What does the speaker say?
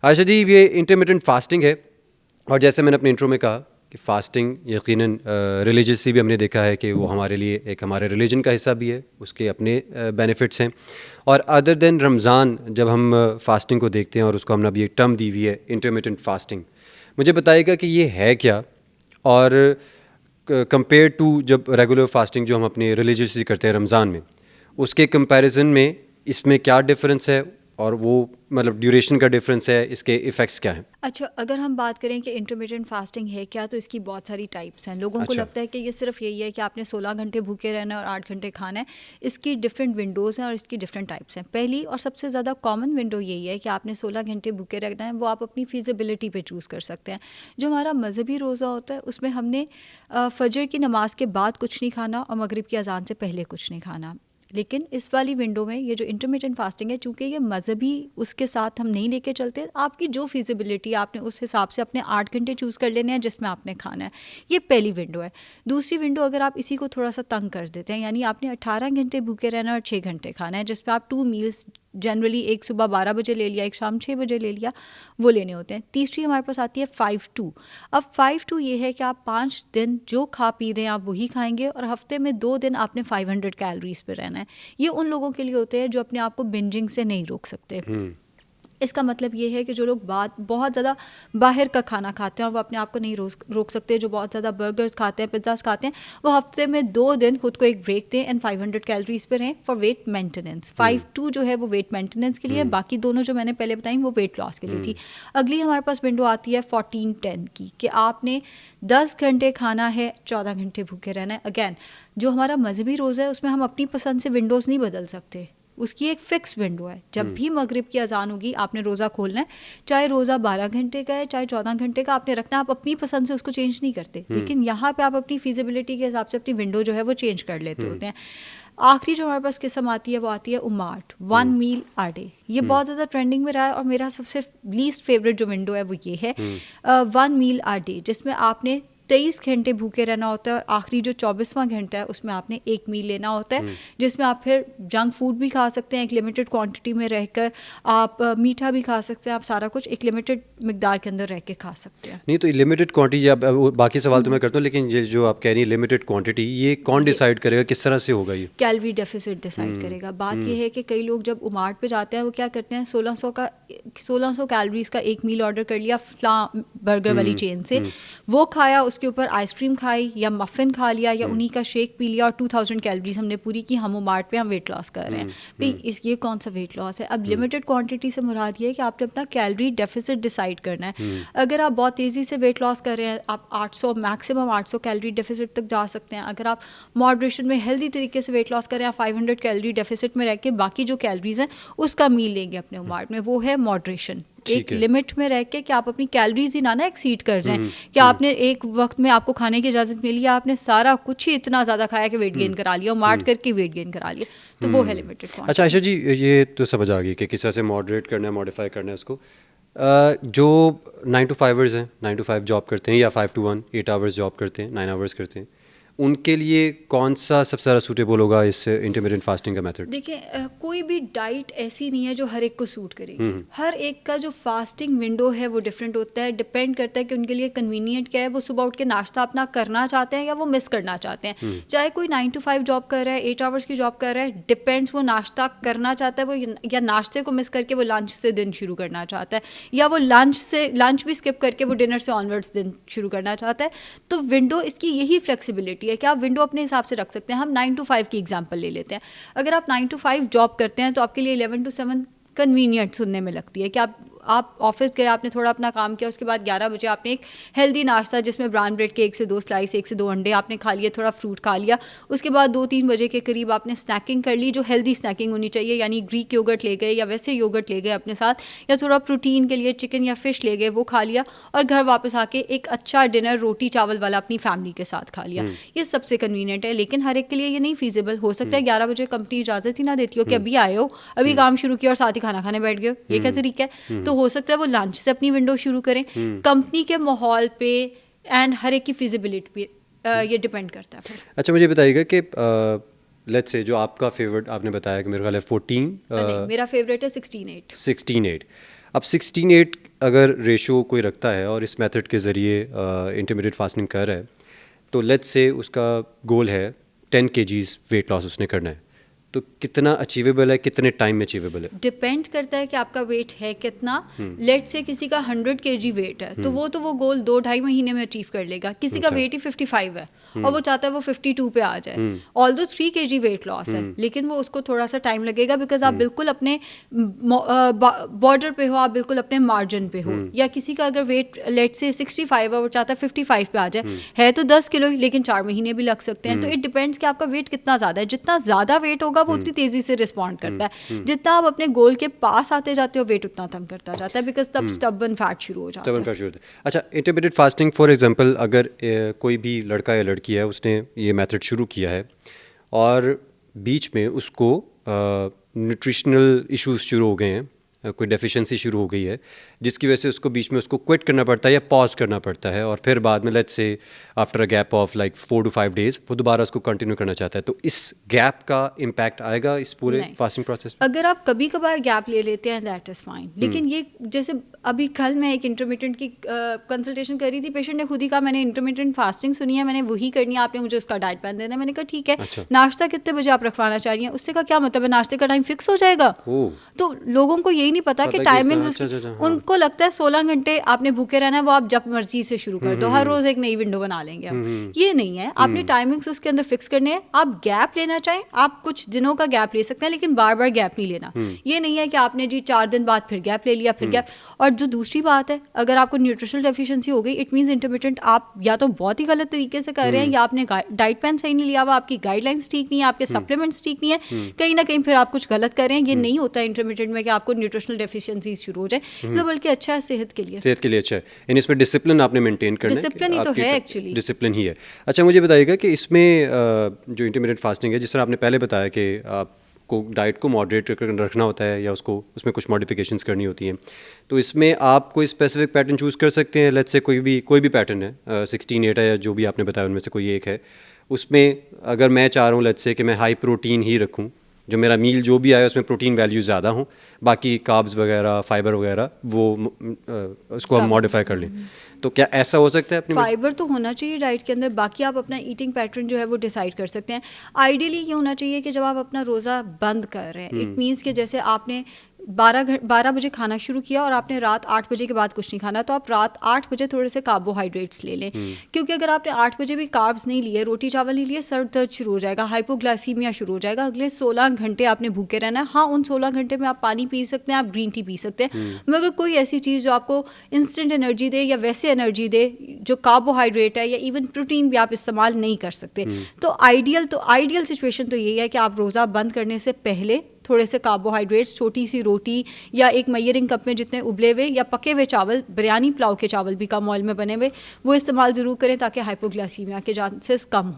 आयशा जी, ये intermittent fasting है और जैसे मैंने अपने इंट्रो में कहा कि फ़ास्टिंग यकीनन रिलीजियसली भी हमने देखा है कि वो हमारे लिए एक हमारे रिलीजन का हिस्सा भी है, उसके अपने बेनिफिट्स हैं। और अदर देन रमज़ान जब हम फ़ास्टिंग को देखते हैं और उसको हमने अभी एक टर्म दी हुई है इंटरमिटेंट फास्टिंग, मुझे बताइएगा कि ये है क्या, और कंपेयर टू जब रेगुलर फास्टिंग जो हम अपने रिलीजियसली करते हैं रमज़ान में, उसके कंपैरिजन में इसमें क्या डिफरेंस है, और वो मतलब ड्यूरेशन का डिफरेंस है, इसके इफ़ेक्ट्स क्या हैं? अच्छा, अगर हम बात करें कि इंटरमिटेंट फास्टिंग है क्या, तो इसकी बहुत सारी टाइप्स हैं। लोगों को अच्छा। लगता है कि ये सिर्फ यही है कि आपने 16 घंटे भूखे रहना है और 8 घंटे खाना है। इसकी डिफरेंट विंडोज़ हैं और इसकी डिफरेंट टाइप्स हैं। पहली और सबसे ज़्यादा कॉमन विंडो यही है कि आपने 16 घंटे भूखे रहना है, वो आप अपनी फीजिबिलिटी पे चूज़ कर सकते हैं। जो हमारा मजहबी रोज़ा होता है उसमें हमने फजर की नमाज के बाद कुछ नहीं खाना और मगरिब की अजान से पहले कुछ नहीं खाना। लेकिन इस वाली विंडो में ये जो इंटरमिटेंट फास्टिंग है, चूँकि ये मजहबी उसके साथ हम नहीं लेके चलते, आपकी जो फिजिबिलिटी है आपने उस हिसाब से अपने 8 घंटे चूज़ कर लेने हैं जिसमें आपने खाना है। ये पहली विंडो है। दूसरी विंडो अगर आप इसी को थोड़ा सा तंग कर देते हैं, यानी आपने 18 घंटे भूखे रहना है और 6 घंटे खाना है, जिसमें आप 2 मील्स जनरली, एक सुबह 12 बजे ले लिया, एक शाम 6 बजे ले लिया, वो लेने होते हैं। तीसरी हमारे पास आती है 5-2। अब 5-2 ये है कि आप 5 दिन जो खा पी रहे हैं आप वही खाएंगे और हफ्ते में 2 दिन आपने 500 कैलोरीज पे रहना है। ये उन लोगों के लिए होते हैं जो अपने आप को बिंजिंग से नहीं रोक सकते। इसका मतलब ये है कि जो लोग बहुत ज़्यादा बाहर का खाना खाते हैं और वो अपने आप को नहीं रोक सकते, जो बहुत ज़्यादा बर्गर्स खाते हैं, पिज्ज़ास खाते हैं, वो हफ्ते में 2 दिन खुद को एक ब्रेक दें एंड 500 कैलोरीज पे रहें फॉर वेट मेंटेनेंस। 5-2 जो है वो वेट मेंटेनेंस के लिए, बाकी दोनों जो मैंने पहले बताई वो वेट लॉस के लिए थी। अगली हमारे पास विंडो आती है 14-10 की, कि आपने 10 घंटे खाना है, 14 घंटे भूखे रहना है। अगैन, जो हमारा मजहबी रोज़ा है उसमें हम अपनी पसंद से विंडोज़ नहीं बदल सकते, उसकी एक फ़िक्स विंडो है। जब भी मगरिब की अजान होगी आपने रोज़ा खोलना है, चाहे रोज़ा 12 घंटे का है चाहे 14 घंटे का, आपने रखना है। आप अपनी पसंद से उसको चेंज नहीं करते, लेकिन यहाँ पे आप अपनी फीजिबिलिटी के हिसाब से अपनी विंडो जो है वो चेंज कर लेते होते हैं। आखिरी जो हमारे पास किस्म आती है वो आती है उमाट, 1 मील आ डे। ये बहुत ज़्यादा ट्रेंडिंग में रहा है और मेरा सबसे लीस्ट फेवरेट जो विंडो है वो ये है 1 मील आ डे, जिसमें आपने 23 घंटे भूखे रहना होता है और आखिरी जो 24वां घंटा है उसमें आपने एक मील लेना होता है, जिसमें आप फिर जंक फूड भी खा सकते हैं एक लिमिटेड क्वांटिटी में रहकर, आप मीठा भी खा सकते हैं, आप सारा कुछ एक लिमिटेड मिकदार के अंदर रह के खा सकते हैं। नहीं तो लिमिटेड क्वांटिटी, अब बाकी सवाल तो मैं करता हूँ, लेकिन ये जो आप कह रही हैं लिमिटेड क्वांटिटी, ये कौन डिसाइड करेगा, किस तरह से होगा ये? कैलोरी डेफिसिट डिसाइड करेगा। बात यह है कि कई लोग जब उमाट पे जाते हैं वो क्या करते हैं, 1600 कैलोरीज का एक मील ऑर्डर कर लिया फ्ला बर्गर वाली चेन से, वो खाया, उसके ऊपर आइसक्रीम खाई या मफ़िन खा लिया या उन्हीं का शेक पी लिया और 2000 कैलोरीज हमने पूरी की। हम उमाट पे हम वेट लॉस कर रहे हैं भाई, ये कौन सा वेट लॉस है? अब लिमिटेड क्वांटिटी से मुराद ये है कि आपने अपना कैलोरी डेफिसिट डिसाइड करना है। अगर आप बहुत तेज़ी से वेट लॉस कर रहे हैं, आप 800 मैक्सिमम 800 कैलोरी डेफिसिट तक जा सकते हैं। अगर आप मॉडरेशन में हेल्दी तरीके से वेट लॉस करें, आप 500 कैलोरी डेफिसिट में रह के बाकी जो कैलोरीज हैं उसका मील लेंगे अपने उमाट में, वो है मॉडरेशन। एक लिमिट में रह के कि आप अपनी कैलोरीज ही ना एक्सीड कर जाएं, कि आपने एक वक्त में आपको खाने की इजाज़त मिली, आपने सारा कुछ ही इतना ज़्यादा खाया कि वेट गेन करा लिया और मार्ट करके वेट गेन करा लिया, तो वो है लिमिटेड क्वांटिटी। अच्छा आयशा जी, ये तो समझ आ गई कि किस तरह से मॉडरेट करना है, मॉडिफाई करना है उसको। जो 9 to 5ers हैं, 9 to 5 जॉब करते हैं, या 5 to 1 8 आवर्स जॉब करते हैं, 9 आवर्स करते हैं, उनके लिए कौन सा सबसे ज़्यादा सूटेबल होगा इस इंटरमिटेंट फास्टिंग का मेथड? देखिए, कोई भी डाइट ऐसी नहीं है जो हर एक को सूट करेगी। हर एक का जो फास्टिंग विंडो है वो डिफरेंट होता है, डिपेंड करता है कि उनके लिए कन्वीनियंट क्या है, वो सुबह उठ के नाश्ता अपना करना चाहते हैं या वो मिस करना चाहते हैं। चाहे कोई 9 to 5 जॉब कर रहा है, 8 आवर्स की जॉब कर रहा है, डिपेंड्स, वो नाश्ता करना चाहता है वो, या नाश्ते को मिस करके वो लंच से दिन शुरू करना चाहता है, या वो लंच भी स्किप करके वो डिनर से ऑनवर्ड्स दिन शुरू करना चाहता है। तो विंडो इसकी यही फ्लेक्सिबिलिटी है कि आप विंडो अपने हिसाब से रख सकते हैं। हम 9 to 5 की एग्जांपल ले लेते हैं। अगर आप 9 to 5 जॉब करते हैं तो आपके लिए 11 to 7 कन्वीनियंट सुनने में लगती है कि आप ऑफिस गए, आपने थोड़ा अपना काम किया, उसके बाद 11 बजे आपने एक हेल्दी नाश्ता जिसमें ब्राउन ब्रेड के 1 से 2 स्लाइस, 1 से 2 अंडे आपने खा लिए, थोड़ा फ्रूट खा लिया। उसके बाद 2-3 बजे के करीब आपने स्नैकिंग कर ली, जो हेल्दी स्नैकिंग होनी चाहिए, यानी ग्रीक योगर्ट ले गए या वैसे योगर्ट ले गए अपने साथ, या थोड़ा प्रोटीन के लिए चिकन या फिश ले गए, वो खा लिया, और घर वापस आके एक अच्छा डिनर रोटी चावल वाला अपनी फैमिली के साथ खा लिया। ये सबसे कन्वीनियंट है, लेकिन हर एक के लिए ये नहीं फीजिबल हो सकता है। 11 बजे कंपनी इजाज़त ही ना देती हो कि अभी आए हो, अभी काम शुरू किया और साथ ही खाना खाने बैठ गए हो, ये क्या तरीका है? तो हो सकता है वो लंच से अपनी विंडो शुरू करें। कंपनी के माहौल पे एंड हर एक की फिजिबिलिटी पे ये डिपेंड करता है फिर। अच्छा मुझे बताइएगा कि लेट्स से जो आपका फेवरेट आपने बताया कि मेरे ख्याल है 14, नहीं, मेरा फेवरेट है 16-8। 16-8। अब 16-8 अगर रेशो कोई रखता है और इस मेथड के ज़रिए इंटरमीडिएट फास्टिंग कर रहा है, तो लेट्स से उसका गोल है 10 kgs वेट लॉस उसने करना है, तो कितना अचीवेबल है, कितने टाइम में अचीवेबल है? डिपेंड करता है कि आपका वेट है कितना। लेट से किसी का 100 kg वेट है तो वो गोल 2-2.5 महीने में अचीव कर लेगा। किसी का अच्छा। वेट ही 55 है और वो चाहता है वो 52 पे आ जाए, ऑल्दो 3 kg वेट लॉस है, लेकिन वो उसको थोड़ा सा टाइम लगेगा, बिकॉज आप बिल्कुल अपने बॉर्डर पे हो, आप बिल्कुल अपने मार्जिन पे हो। या किसी का अगर वेट लेट से 65 है, वो चाहता है 55 पे आ जाए, है तो 10 किलो लेकिन 4 महीने भी लग सकते हैं। तो इट डिपेंड्स कि आपका वेट कितना ज़्यादा है। जितना ज़्यादा वेट होगा वो उतनी तेज़ी से रिस्पॉन्ड करता है। जितना आप अपने गोल के पास आते जाते हो वेट उतना कम करता जाता है, बिकॉज तब स्टबन फैट शुरू हो जाता है। फैट शुरू होता है। अच्छा, इंटरमीडिएट फास्टिंग फॉर एग्जांपल अगर कोई भी लड़का या लड़की है, उसने ये मेथड शुरू किया है और बीच में उसको न्यूट्रिशनल इश्यूज शुरू हो गए हैं, कोई डेफिशिएंसी शुरू हो गई है, जिसकी वजह से उसको बीच में उसको क्विट करना पड़ता है या पॉज करना पड़ता है, और फिर बाद में let's say after a gap of like 4 to 5 days वो दोबारा उसको कंटिन्यू करना चाहता है, तो इस गैप का इम्पैक्ट आएगा इस पूरे नहीं। फास्टिंग प्रोसेस में? अगर आप कभी कभार गैप ले लेते हैं दैट इज़ फाइन, लेकिन ये जैसे अभी कल मैं एक इंटरमीडिएट की कंसल्टेशन कर रही थी, पेशेंट ने खुद ही कहा मैंने इंटरमीडिएट फास्टिंग सुनी है, मैंने वही करनी है, आपने मुझे उसका डाइट प्लान देना है। मैंने कहा ठीक है, अच्छा। नाश्ता कितने बजे आप रखवाना चाह रही हैं? उससे का क्या मतलब है, नाश्ते का टाइम फिक्स हो जाएगा? ओह, तो लोगों को यही नहीं पता कि कि टाइमिंग, अच्छा, अच्छा, हाँ। उनको लगता है 16 घंटे आपने भूखे रहना है, वो आप जब मर्जी से शुरू कर दो, हर रोज एक नई विंडो बना लेंगे हम। ये नहीं है, आपने टाइमिंग्स उसके अंदर फिक्स करने हैं। आप गैप लेना चाहें, आप कुछ दिनों का गैप ले सकते हैं, लेकिन बार बार गैप नहीं लेना। ये नहीं है कि आपने जी 4 दिन बाद फिर गैप ले लिया, फिर गैप। और जो दूसरी बात है, अगर आपको न्यूट्रिशनल डेफिशिएंसी हो गई, इट मींस इंटरमिटेंट आप या तो बहुत ही गलत तरीके से कर रहे हैं, या आपने डाइट प्लान सही नहीं लिया हुआ, आपकी गाइडलाइंस ठीक नहीं है, आपके सप्लीमेंट्स ठीक नहीं है, कहीं ना कहीं फिर आप कुछ गलत कर रहे हैं। ये नहीं होता है इंटरमिटेंट में कि आपको न्यूट्रिशनल डेफिशिएंसी शुरू हो जाए, तो बल्कि अच्छा है सेहत के लिए। सेहत के लिए अच्छा है। यानी इसमें डिसिप्लिन आपने मेंटेन करना है। डिसिप्लिन ही तो है एक्चुअली। डिसिप्लिन ही है। अच्छा, मुझे बताइएगा कि इसमें जो इंटरमीडिएट फास्टिंग है, जिस तरह आपने पहले बताया कि आपको डाइट को मॉडरेट रखना होता है या उसको उसमें कुछ मॉडिफिकेशंस करनी होती हैं, तो इसमें आप कोई स्पेसिफिक पैटर्न चूज़ कर सकते हैं। लेट्स से कोई भी पैटर्न है, 16-8 है या जो भी आपने बताया उनमें से कोई एक है, उसमें अगर मैं चाह रहा हूँ लेट्स से कि मैं हाई प्रोटीन ही रखूँ, जो मेरा मील जो भी आया उसमें प्रोटीन वैल्यू ज़्यादा हो, बाकी कार्ब्स वगैरह फाइबर वगैरह वो उसको हम मॉडिफाई कर लें, तो क्या ऐसा हो सकता है? अपनी फाइबर तो होना चाहिए डाइट के अंदर, बाकी आप अपना ईटिंग पैटर्न जो है वो डिसाइड कर सकते हैं। आइडियली ये होना चाहिए कि जब आप अपना रोज़ा बंद कर रहे हैं, इट मीन्स कि जैसे आपने 12 बजे खाना शुरू किया और आपने रात 8 बजे के बाद कुछ नहीं खाना, तो आप रात 8 बजे थोड़े से कार्बोहाइड्रेट्स ले लें। क्योंकि अगर आपने 8 बजे भी कार्ब्स नहीं लिए, रोटी चावल नहीं लिए, सर दर्द शुरू हो जाएगा, हाइपोग्लाइसीमिया शुरू हो जाएगा। अगले 16 घंटे आपने भूखे रहना है। हाँ, उन 16 घंटे में आप पानी पी सकते हैं, आप ग्रीन टी पी सकते हैं, मगर कोई ऐसी चीज़ जो आपको इंस्टेंट एनर्जी दे या वैसे एनर्जी दे जो कार्बोहाइड्रेट है, या इवन प्रोटीन भी आप इस्तेमाल नहीं कर सकते। तो आइडियल सिचुएशन तो यही है कि आप रोज़ा बंद करने से पहले थोड़े से कार्बोहाइड्रेट्स, छोटी सी रोटी या एक मयरिंग कप में जितने उबले हुए या पके हुए चावल, बिरयानी पुलाव के चावल भी कम ऑयल में बने हुए, वो इस्तेमाल ज़रूर करें ताकि हाइपोग्लाइसीमिया के चांसेस कम हो।